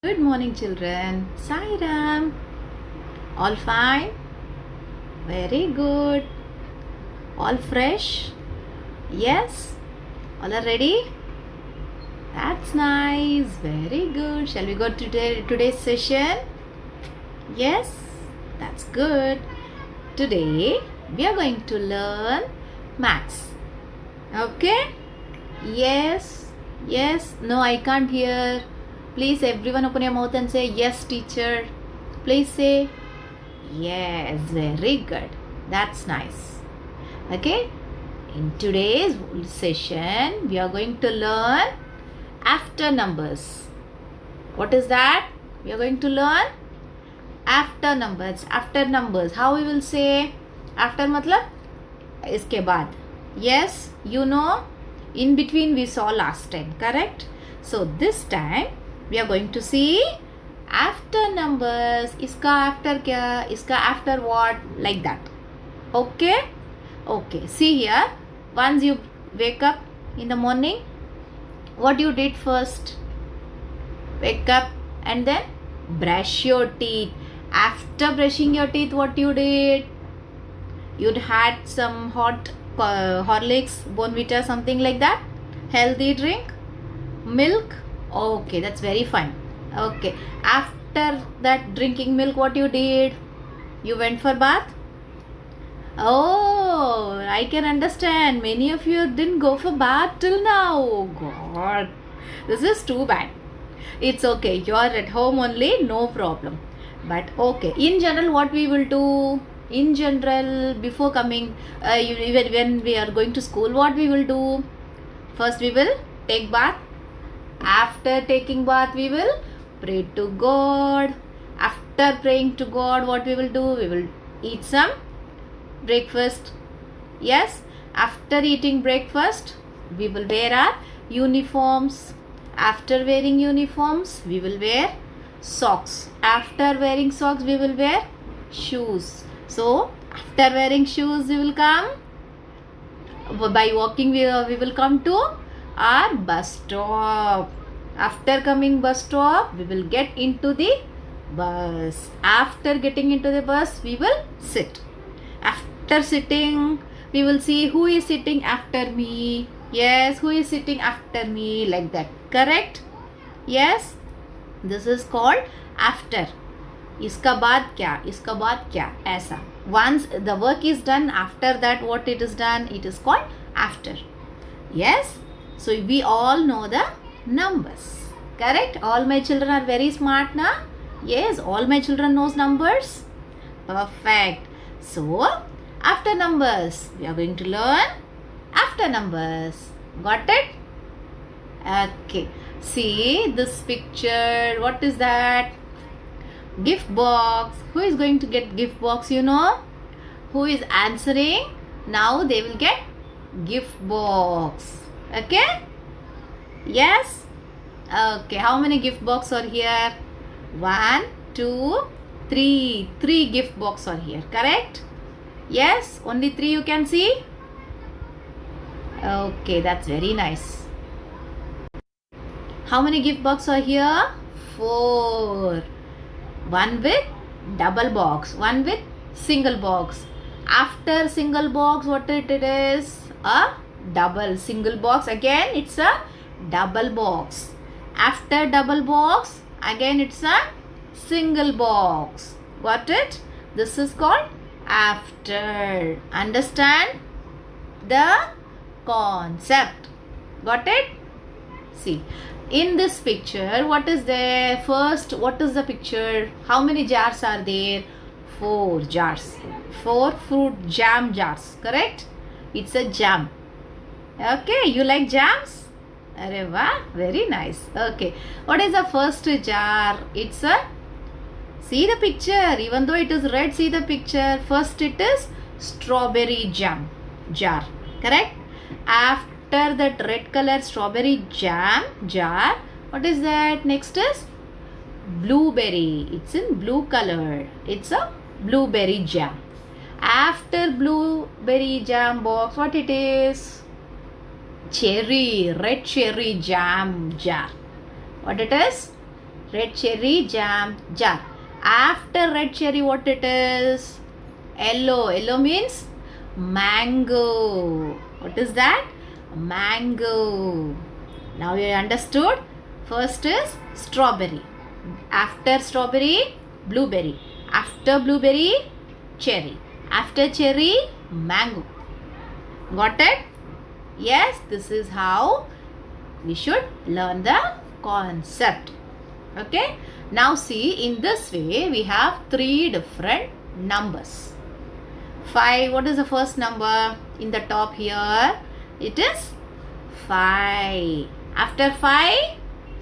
Good morning, children. Sai Ram. All fine? Very good. All fresh? Yes? All are ready? That's nice. Very good. Shall we go to today's session? Yes? That's good. Today we are going to learn maths. Okay? Yes? Yes? No, I can't hear. Please, everyone open your mouth and say, yes, teacher. Please say, yes. Very good. That's nice. Okay. In today's session, we are going to learn after numbers. What is that? We are going to learn after numbers. After numbers. How we will say? After matlab? इसके बाद. Yes, you know, in between we saw last time. Correct? So this time we are going to see after numbers. इसका after क्या? इसका after what? Like that. Okay? Okay. See here. Once you wake up in the morning, what you did first? Wake up and then brush your teeth. After brushing your teeth, what you did? You'd had some hot Horlicks, Bonvita, something like that. Healthy drink. Milk. Okay, that's very fine. Okay, after that drinking milk, what you did? You went for bath. Oh, I can understand. Many of you didn't go for bath till now. Oh God, this is too bad. It's okay. You are at home only, no problem. But okay, in general, what we will do? In general, before coming, even when we are going to school, what we will do? First, we will take bath. After taking bath, we will pray to God. After praying to God, what we will do? We will eat some breakfast. Yes, after eating breakfast, we will wear our uniforms. After wearing uniforms, we will wear socks. After wearing socks, we will wear shoes. So, after wearing shoes, we will come. By walking, we will come to our bus stop. After coming bus stop, we will get into the bus. After getting into the bus, we will sit. After sitting, we will see who is sitting after me. Yes, who is sitting after me, like that. Correct? Yes, this is called after. इसका बाद क्या? इसका बाद क्या? ऐसा. Once the work is done, after that what it is done, it is called after. Yes, so we all know the numbers. Correct? All my children are very smart now. Yes, all my children knows numbers. Perfect. So after numbers, we are going to learn after numbers. Got it? Okay. See this picture. What is that? Gift box. Who is going to get gift box? You know? Who is answering? Now they will get gift box. Okay? Yes? Okay. How many gift box are here? 1, 2, 3. 3 gift box are here. Correct? Yes? Only 3 you can see? Okay. That's very nice. How many gift box are here? 4. One with double box, one with single box. After single box, what it is? A double. Single box, again it's a double box. After double box, again it's a single box. Got it? This is called after. Understand the concept? Got it? See, in this picture, what is there? First, what is the picture? How many jars are there? 4 jars. 4 fruit jam jars. Correct? It's a jam. Okay, you like jams? Arey wah, very nice. Okay, what is the first jar? It's a, see the picture. Even though it is red, see the picture. First it is strawberry jam jar. Correct? After that red color strawberry jam jar, what is that? Next is blueberry. It's in blue color. It's a blueberry jam. After blueberry jam box, what it is? Cherry, red cherry jam jar. What it is? Red cherry jam jar. After red cherry, what it is? Yellow. Yellow means mango. What is that? Mango. Now you understood. First is strawberry. After strawberry, blueberry. After blueberry, cherry. After cherry, mango. Got it? Yes, this is how we should learn the concept. Okay. Now see, in this way we have three different numbers. 5. What is the first number in the top here? It is 5. After 5,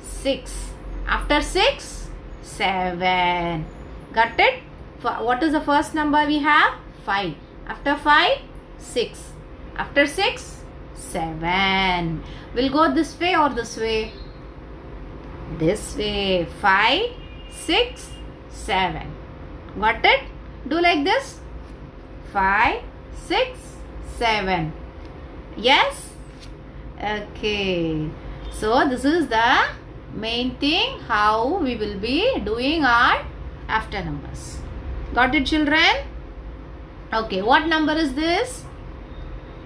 6. After 6, 7. Got it? What is the first number we have? 5. After 5, 6. After 6, 7. We'll go this way or this way? This way. 5, 6, 7. Got it? Do like this. 5, 6, 7. Yes? Okay. So this is the main thing how we will be doing our after numbers. Got it, children? Okay, what number is this?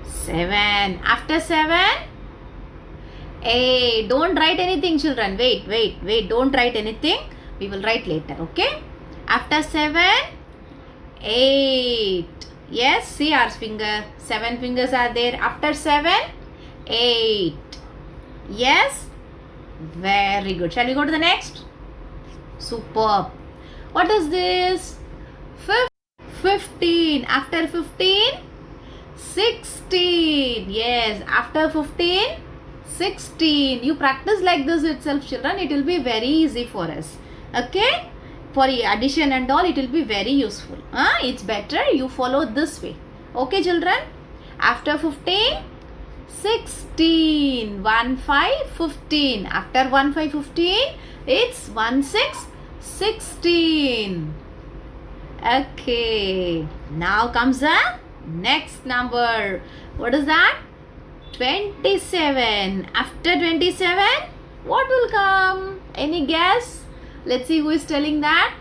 7. After 7, 8. Don't write anything, children. Wait. Don't write anything. We will write later, okay? After 7, 8. Yes, see our finger. 7 fingers are there. After 7, 8. Yes? Very good. Shall we go to the next? Superb. What is this? 15. After 15, 16. Yes, after 15, 16. You practice like this itself, children. It will be very easy for us. Okay? For addition and all, it will be very useful. It's better you follow this way. Okay, children? After 15, 16. 1, 5, 15. After 1, 5, 15, it's 1, 6, 16. Okay. Now comes the next number. What is that? 27. After 27, what will come? Any guess? Let's see who is telling that.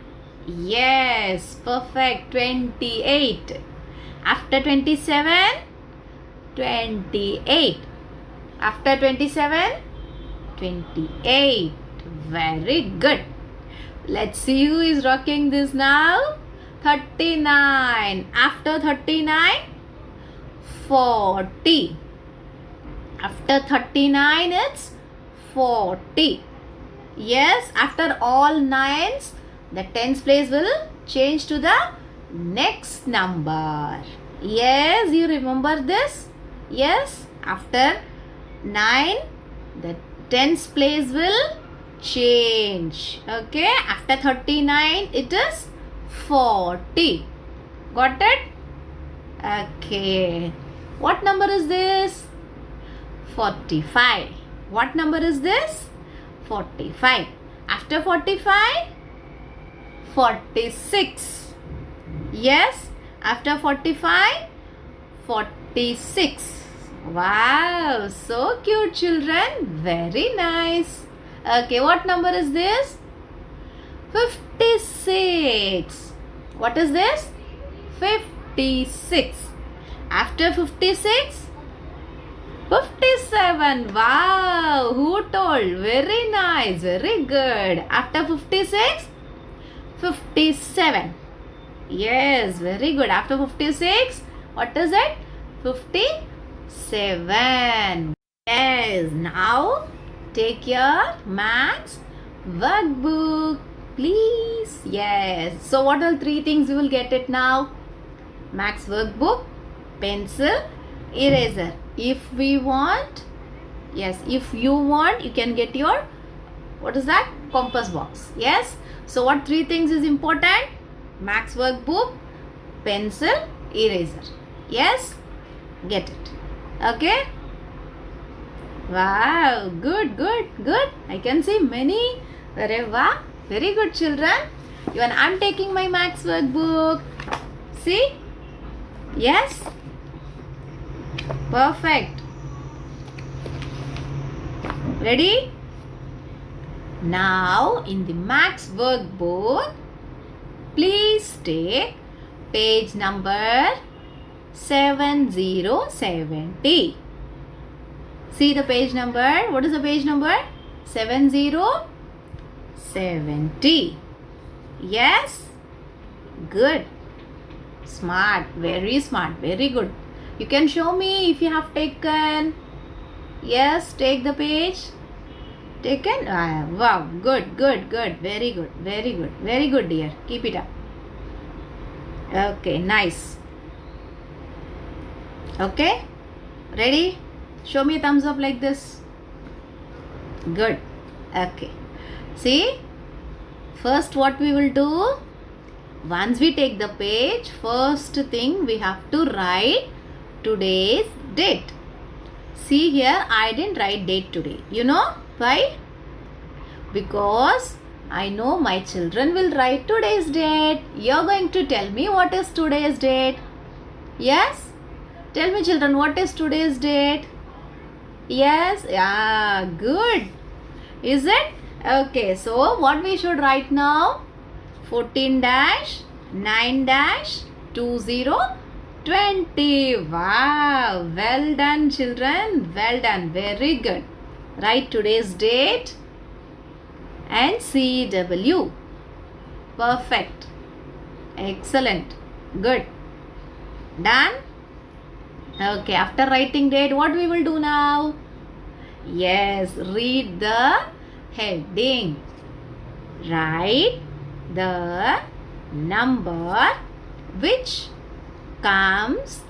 Yes, perfect. 28. After 27, 28. After 27, 28. Very good. Let's see who is rocking this now. 39. After 39, 40. After 39, it's 40. Yes, after all 9s, the tens place will change to the next number. Yes, you remember this? Yes, after 9, the tens place will change. Okay, after 39, it is 40. Got it? Okay. What number is this? 45. What number is this? 45. After 45, 46. Yes, after 45, 46. Wow, so cute, children. Very nice. Okay, what number is this? 56. What is this? 56. After 56, 57. Wow, who told? Very nice, very good. After 56, 57. Yes, very good. After 56, what is it? 57. Yes, now take your maths workbook, please. Yes. So what are 3 things you will get it now? Maths workbook, pencil, eraser. If we want, yes, if you want, you can get your, what is that? Compass box. Yes. So what 3 things is important? Maths workbook, pencil, eraser. Yes. Get it. Okay. Wow. Good. I can see many. Very good, children. Even I am taking my maths workbook. See? Yes. Perfect. Ready? Now in the maths workbook, please take page number 7070. See the page number. What is the page number? 7070. Yes? Good. Smart. Very smart. Very good. You can show me if you have taken. Yes, take the page. Taken? Wow. Good. Good. Good. Very good. Very good. Very good, dear. Keep it up. Okay. Nice. Okay. Ready? Show me a thumbs up like this. Good. Okay. See? First what we will do? Once we take the page, first thing we have to write today's date. See here, I didn't write date today. You know why? Because I know my children will write today's date. You're going to tell me what is today's date. Yes? Tell me, children, what is today's date? Yes? Yeah, good. Is it? Okay, so what we should write now? 14-9-2020. Wow, well done, children. Well done. Very good. Write today's date and CW. Perfect. Excellent. Good. Done? Okay, after writing date, what we will do now? Yes, read the heading. Write the number which comes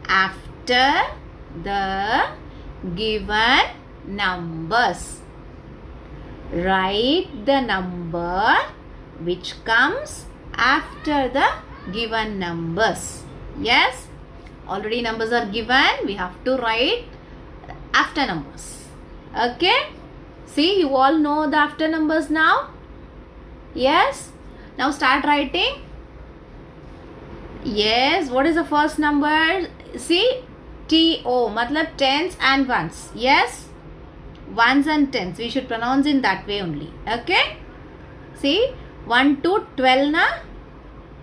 after the given numbers. Write the number which comes after the given numbers. Yes? Already numbers are given. We have to write after numbers. Okay? See, you all know the after numbers now? Yes? Now start writing. Yes, what is the first number? See, TO, matlab tens and ones. Yes? Ones and tens. We should pronounce in that way only. Okay? See, 1 to 12 na?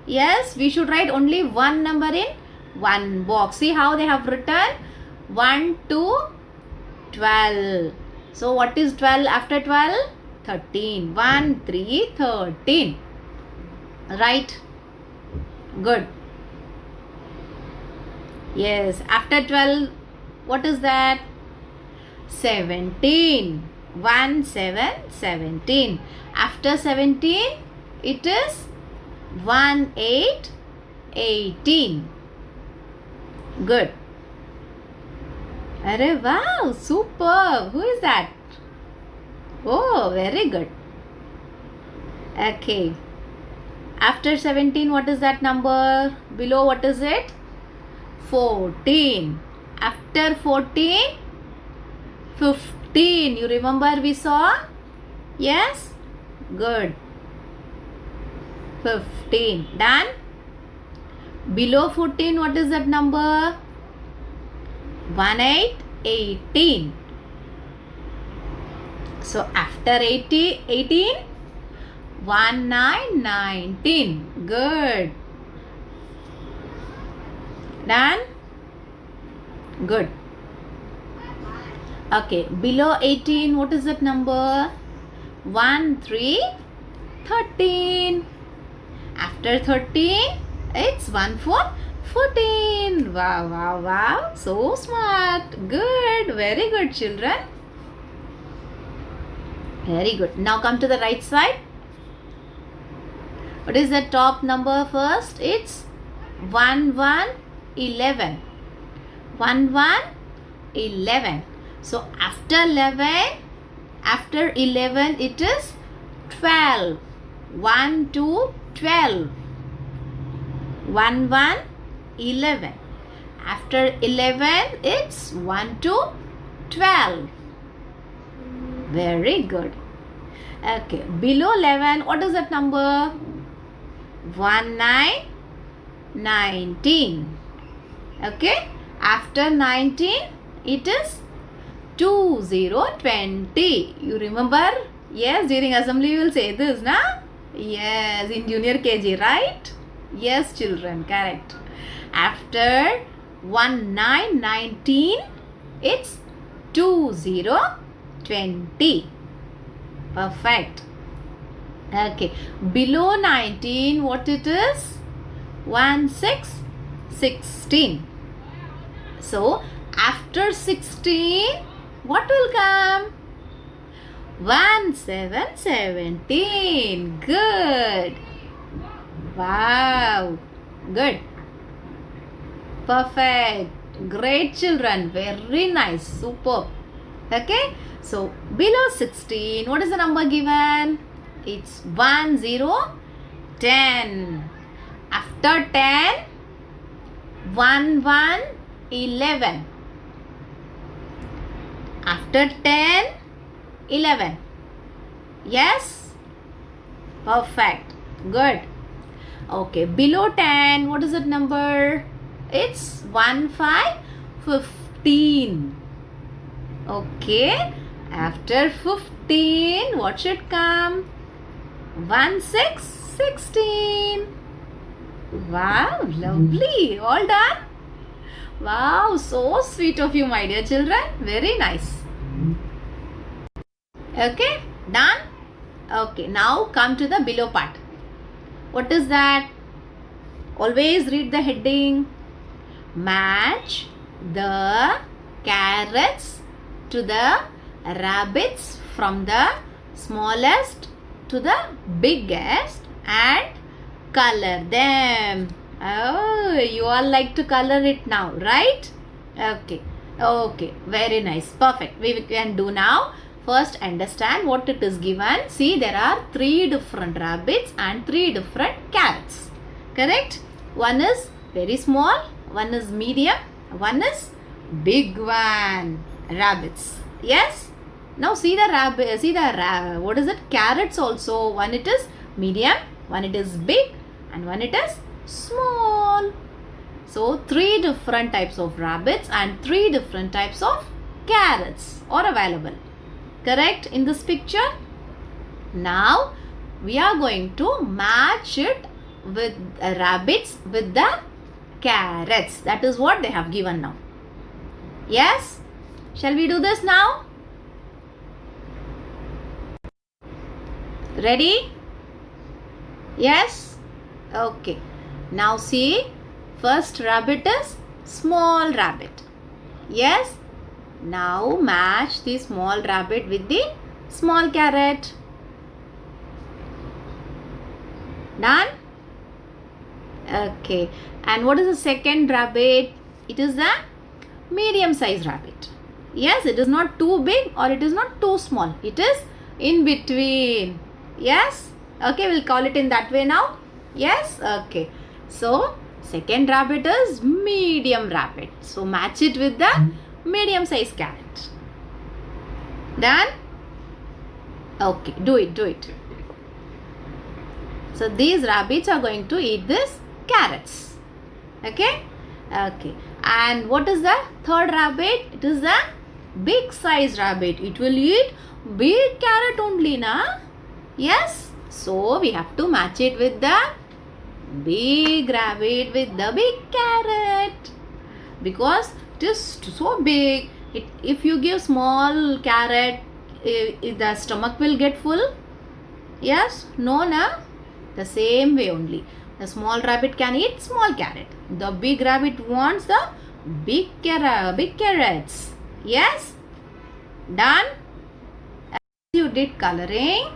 Yes, we should write only one number in one box. See how they have written? 1 to 12. So what is 12 after 12? 13. 1, 3, 13. Right? Good. Yes. After 12, what is that? 17. 1, 7, 17. After 17, it is 1, 8, 18. Good. Arey wow, superb. Who is that? Oh, very good. Okay. After 17, what is that number? Below, what is it? 14. After 14, 15. You remember we saw? Yes? Good. 15. Done? Below 14, what is that number? 1, 8, 18. So after 18, 1, 9, 19. Good. Done? Good. Okay. Below 18, what is that number? 1, 3, 13. After 13, it's 1, 4, 14. Wow, wow, wow. So smart. Good. Very good, children. Very good. Now come to the right side. What is the top number first? It's 1, 1, 11. 1, 1, 11. So after 11, it is 12. 1 to 12. 1, 1, 11. After 11, it's 1 to 12. Very good. Okay. Below 11, what is that number? 1, 9, 19. Okay. After 19, it is 2, 0, 20. You remember Yes, during assembly you will say this, na? Yes, in junior KG, right? Yes, children, correct. After 1 9 19, it's 2 0 20. Perfect. Okay. Below 19, what it is? 1 6 16. So, after 16, what will come? 1 7 17. Good. Wow. Good. Perfect. Great children. Very nice. Superb. Okay. So, below 16, what is the number given? It's 1 0 10. After 10, 1 1 11. After 10, 11. Yes? Perfect. Good. Okay. Below 10, what is that number? It's 1 5 15. Okay. After 15, what should come? 1 6 16. Wow, lovely. All done? Wow, so sweet of you, my dear children. Very nice. Okay, done? Okay, now come to the below part. What is that? Always read the heading. Match the carrots to the rabbits from the smallest to the biggest and color them. Oh, you all like to color it now, right? Okay. Okay. Very nice. Perfect. We can do now. First, understand what it is given. See, there are 3 different rabbits and 3 different carrots. Correct? One is very small, one is medium, one is big one. Rabbits. Yes? Now see the rabbit. See the what is it? Carrots also. One it is medium, one it is big, and one it is small. So 3 different types of rabbits and 3 different types of carrots are available. Correct in this picture? Now we are going to match it with rabbits with the carrots. That is what they have given now. Yes? Shall we do this now? Ready? Yes? Okay. Now see, first rabbit is small rabbit. Yes? Now match the small rabbit with the small carrot. Done? Okay. And what is the second rabbit? It is the medium size rabbit. Yes, it is not too big or it is not too small. It is in between. Yes? Okay, we'll call it in that way now. Yes? Okay. So, second rabbit is medium rabbit. So, match it with the medium size carrot. Done? Okay, do it. So, these rabbits are going to eat this carrots. Okay? Okay. And what is the third rabbit? It is the big size rabbit. It will eat big carrot only, na? Yes? So, we have to match it with the big rabbit with the big carrot. Because it is so big. If you give small carrot, the stomach will get full. Yes? No, na? The same way only. The small rabbit can eat small carrot. The big rabbit wants the big carrots. Yes? Done? As you did coloring,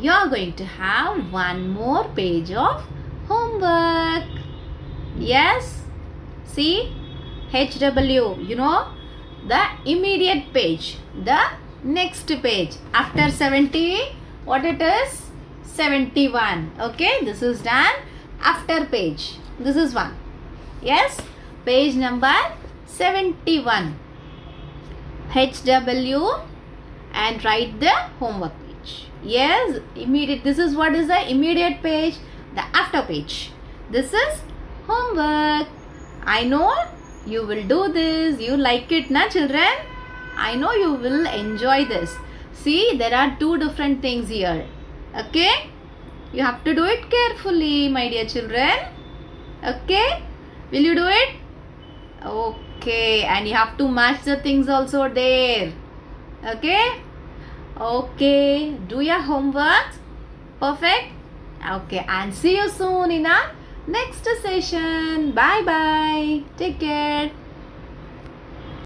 you are going to have one more page of homework. Yes? See? HW, you know, the immediate page, the next page. After 70, what it is? 71. Okay, this is done. After page, this is one. Yes, page number 71. HW and write the homework page. Yes, immediate. This is what is the immediate page, the after page. This is homework. I know you will do this. You like it, na children? I know you will enjoy this. See, there are two different things here. Okay? You have to do it carefully, my dear children. Okay? Will you do it? Okay. And you have to match the things also there. Okay? Okay. Do your homework. Perfect? Okay. And see you soon in our next session. Bye bye. Take care.